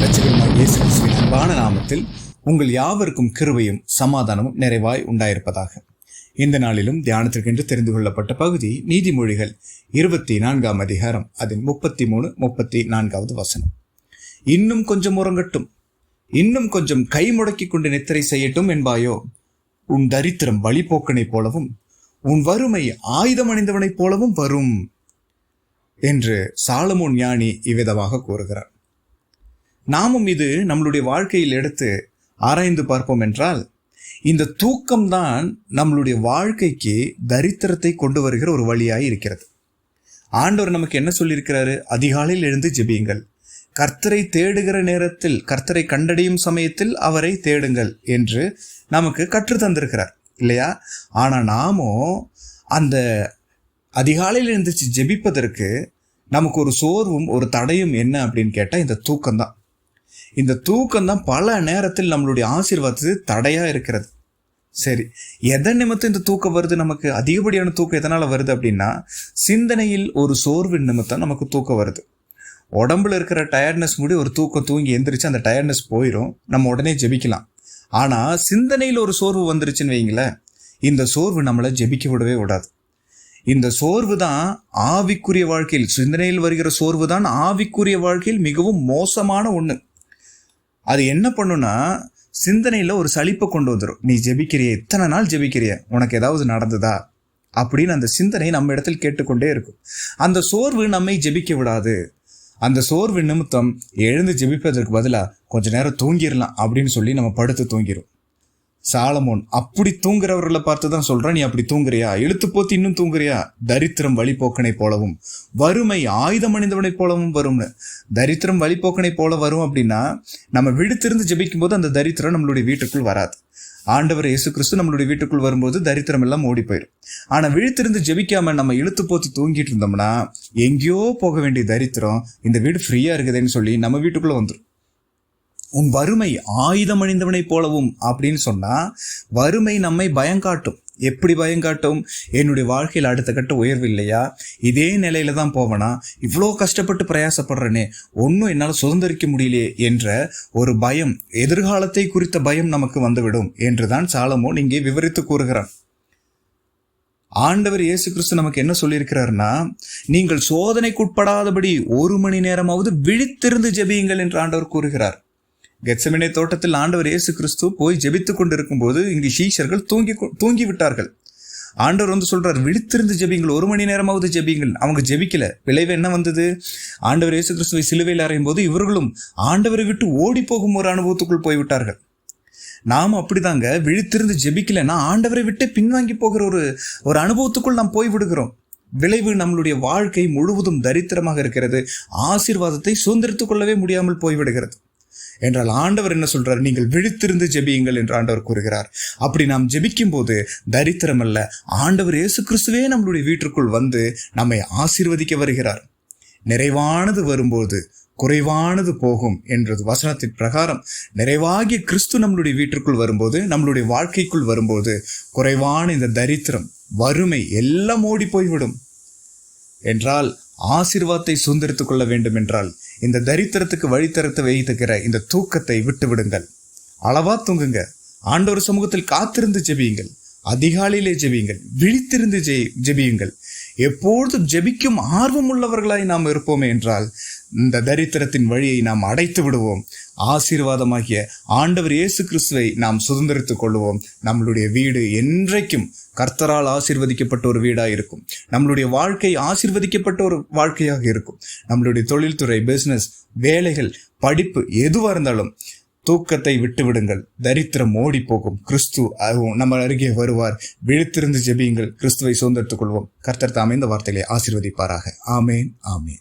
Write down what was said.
இரட்சகருமாகிய இயேசு கிறிஸ்துவின் அன்பான நாமத்தில் உங்கள் யாவருக்கும் கிருபையும் சமாதானமும் நிறைவாய் உண்டாயிருப்பதாக. இந்த நாளிலும் தியானத்திற்கென்று தெரிந்து கொள்ளப்பட்ட பகுதி நீதிமொழிகள் 24 அதிகாரம், அதன் 33, 34 வசனம். இன்னும் கொஞ்சம் உறங்கட்டும், இன்னும் கொஞ்சம் கை முடக்கி கொண்டு நித்திரை செய்யட்டும் என்பாயோ, உன் தரித்திரம் வழிபோக்கனைப் போலவும் உன் வறுமை ஆயுதம் அணிந்தவனைப் போலவும் வரும் என்று சாலமோன் ஞானி இவ்விதமாக கூறுகிறார். நாமும் இது நம்மளுடைய வாழ்க்கையில் எடுத்து ஆராய்ந்து பார்ப்போம் என்றால், இந்த தூக்கம்தான் நம்மளுடைய வாழ்க்கைக்கு தரித்திரத்தை கொண்டு வருகிற ஒரு வழியாய் இருக்கிறது. ஆண்டவர் நமக்கு என்ன சொல்லியிருக்கிறாரு? அதிகாலையில் எழுந்து ஜெபியுங்கள், கர்த்தரை தேடுகிற நேரத்தில், கர்த்தரை கண்டடையும் சமயத்தில் அவரை தேடுங்கள் என்று நமக்கு கற்று தந்திருக்கிறார் இல்லையா? ஆனால் நாமோ அந்த அதிகாலையில் எழுந்துச்சு ஜெபிப்பதற்கு நமக்கு ஒரு சோர்வும் ஒரு தடையும் என்ன அப்படின்னு கேட்டால், இந்த தூக்கம்தான். இந்த தூக்கம்தான் பல நேரத்தில் நம்மளுடைய ஆசீர்வாதத்துக்கு தடையாக இருக்கிறது. சரி, எதன் நிமித்தம் இந்த தூக்கம் வருது? நமக்கு அதிகப்படியான தூக்கம் எதனால் வருது அப்படின்னா, சிந்தனையில் ஒரு சோர்வின் நிமித்தம் நமக்கு தூக்கம் வருது. உடம்புல இருக்கிற டயர்ட்னஸ் மூடி ஒரு தூக்கம் தூங்கி எந்திரிச்சு அந்த டயர்ட்னஸ் போயிடும், நம்ம உடனே ஜெபிக்கலாம். ஆனால் சிந்தனையில் ஒரு சோர்வு வந்துருச்சுன்னு வைங்களேன், இந்த சோர்வு நம்மளை ஜெபிக்க விடவே விடாது. இந்த சோர்வு தான் ஆவிக்குரிய வாழ்க்கையில், சிந்தனையில் வருகிற சோர்வு தான் ஆவிக்குரிய வாழ்க்கையில் மிகவும் மோசமான ஒன்று. அது என்ன பண்ணுன்னா, சிந்தனையில் ஒரு சலிப்பை கொண்டு வந்துடும். நீ ஜெபிக்கிறிய, இத்தனை நாள் ஜெபிக்கிறிய, உனக்கு ஏதாவது நடந்ததா அப்படின்னு அந்த சிந்தனை நம்ம இடத்தில் கேட்டுக்கொண்டே இருக்கும். அந்த சோர்வு நம்மை ஜெபிக்க விடாது. அந்த சோர்வு நிமித்தம் எழுந்து ஜெபிப்பதற்கு பதிலாக கொஞ்ச நேரம் தூங்கிடலாம் அப்படின்னு சொல்லி நம்ம படுத்து தூங்கிடும். சாலமோன் அப்படி தூங்குறவர்களை பார்த்து தான் சொல்றான், நீ அப்படி தூங்குறியா? இழுத்து போத்து இன்னும் தூங்குறியா? தரித்திரம் வழிபோக்கனை போலவும் வறுமை ஆயுதம் அணிந்தவனை போலவும் வரும்னு. தரித்திரம் வழிபோக்கனை போல வரும் அப்படின்னா, நம்ம விழித்திருந்து ஜெபிக்கும் போது அந்த தரித்திரம் நம்மளுடைய வீட்டுக்குள் வராது. ஆண்டவர் இயேசு கிறிஸ்து நம்மளுடைய வீட்டுக்குள் வரும்போது தரித்திரம் எல்லாம் ஓடி போயிடும். ஆனா விழித்திருந்து ஜெபிக்காம நம்ம இழுத்து போத்தி தூங்கிட்டு இருந்தோம்னா, எங்கேயோ போக வேண்டிய தரித்திரம் இந்த வீடு ஃப்ரீயா இருக்குதுன்னு சொல்லி நம்ம வீட்டுக்குள்ள வந்துடும். உன் வறுமை ஆயுதம் அணிந்தவனை போலவும் அப்படின்னு சொன்னா, வறுமை நம்மை பயங்காட்டும். எப்படி பயங்காட்டும்? என்னுடைய வாழ்க்கையில் அடுத்த கட்ட உயர்வு இல்லையா, இதே நிலையில தான் போவனா, இவ்வளோ கஷ்டப்பட்டு பிரயாசப்படுறேனே, ஒன்றும் என்னால் சுதந்திரிக்க முடியலையே என்ற ஒரு பயம், எதிர்காலத்தை குறித்த பயம் நமக்கு வந்துவிடும் என்றுதான் சாலமோன் இங்கே விவரித்து கூறுகிறான். ஆண்டவர் இயேசு கிறிஸ்து நமக்கு என்ன சொல்லியிருக்கிறார்னா, நீங்கள் சோதனைக்குட்படாதபடி 1 மணி நேரமாவது விழித்திருந்து ஜெபியுங்கள் என்று ஆண்டவர் கூறுகிறார். கெத்செமனே தோட்டத்தில் ஆண்டவர் இயேசு கிறிஸ்து போய் ஜெபித்துக் கொண்டிருக்கும் போது இங்கு சீஷர்கள் தூங்கி விட்டார்கள். ஆண்டவர் வந்து சொல்றார், விழித்திருந்து ஜெபியுங்கள், 1 மணி நேரமாவது ஜெபியுங்கள். அவங்க ஜெபிக்கல. விளைவு என்ன வந்தது? ஆண்டவர் இயேசு கிறிஸ்துவை சிலுவையில் அறையும் போது இவர்களும் ஆண்டவரை விட்டு ஓடி போகும் ஒரு அனுபவத்துக்குள் போய்விட்டார்கள். நாம அப்படிதாங்க, விழித்திருந்து ஜெபிக்கலன்னா ஆண்டவரை விட்டு பின்வாங்கி போகிற ஒரு அனுபவத்துக்குள் நாம் போய் விடுகிறோம். விளைவு நம்மளுடைய வாழ்க்கை முழுவதும் தரித்திரமாக இருக்கிறது. ஆசீர்வாதத்தை சுதந்திரித்துக் கொள்ளவே முடியாமல் போய்விடுகிறது. என்றால் ஆண்டவர் என்ன சொல்றார்? நீங்கள் விழித்திருந்து ஜெபியுங்கள் என்று ஆண்டவர் கூறுகிறார். அப்படி நாம் ஜெபிக்கும் போது தரித்திரம் அல்ல, ஆண்டவர் இயேசு கிறிஸ்துவே நம்மளுடைய வீட்டிற்குள் வந்து நம்மை ஆசீர்வதிக்க வருகிறார். நிறைவானது வரும்போது குறைவானது போகும் என்றது வசனத்தின் பிரகாரம், நிறைவாகிய கிறிஸ்து நம்மளுடைய வீட்டிற்குள் வரும்போது, நம்மளுடைய வாழ்க்கைக்குள் வரும்போது, குறைவான இந்த தரித்திரம் வறுமை எல்லாம் ஓடி போய்விடும். என்றால் ஆசீர்வாதத்தை சுதந்திரித்துக் கொள்ள வேண்டும் என்றால் இந்த தரித்திரத்துக்கு வழித்தரத்தை வைத்துக்கிற இந்த தூக்கத்தை விட்டு விடுங்கள். அளவா தூங்குங்க. ஆண்டவர் சமூகத்தில் காத்திருந்து ஜெபியுங்கள். அதிகாலையிலே ஜெபியுங்கள். விழித்திருந்து ஜெபியுங்கள். எப்பொழுதும் ஜெபிக்கும் ஆர்வம் உள்ளவர்களாய் நாம் இருப்போமே என்றால் இந்த தரித்திரத்தின் வழியை நாம் அடைத்து விடுவோம். ஆசீர்வாதமாகிய ஆண்டவர் இயேசு கிறிஸ்துவை நாம் சுதந்திரித்துக் கொள்வோம். நம்மளுடைய வீடு என்றைக்கும் கர்த்தரால் ஆசீர்வதிக்கப்பட்ட ஒரு வீடாக இருக்கும். நம்மளுடைய வாழ்க்கை ஆசீர்வதிக்கப்பட்ட ஒரு வாழ்க்கையாக இருக்கும். நம்மளுடைய தொழில்துறை, பிசினஸ், வேலைகள், படிப்பு எதுவாக இருந்தாலும் தூக்கத்தை விட்டு விடுங்கள். தரித்திரம் ஓடி போகும். கிறிஸ்து நம்ம அருகே வருவார். விழித்திருந்து ஜெபியுங்கள். கிறிஸ்துவை சுதந்திரித்துக் கொள்வோம். கர்த்தர் தாமே இந்த வார்த்தைகளை ஆசீர்வதிப்பாராக. ஆமேன், ஆமேன்.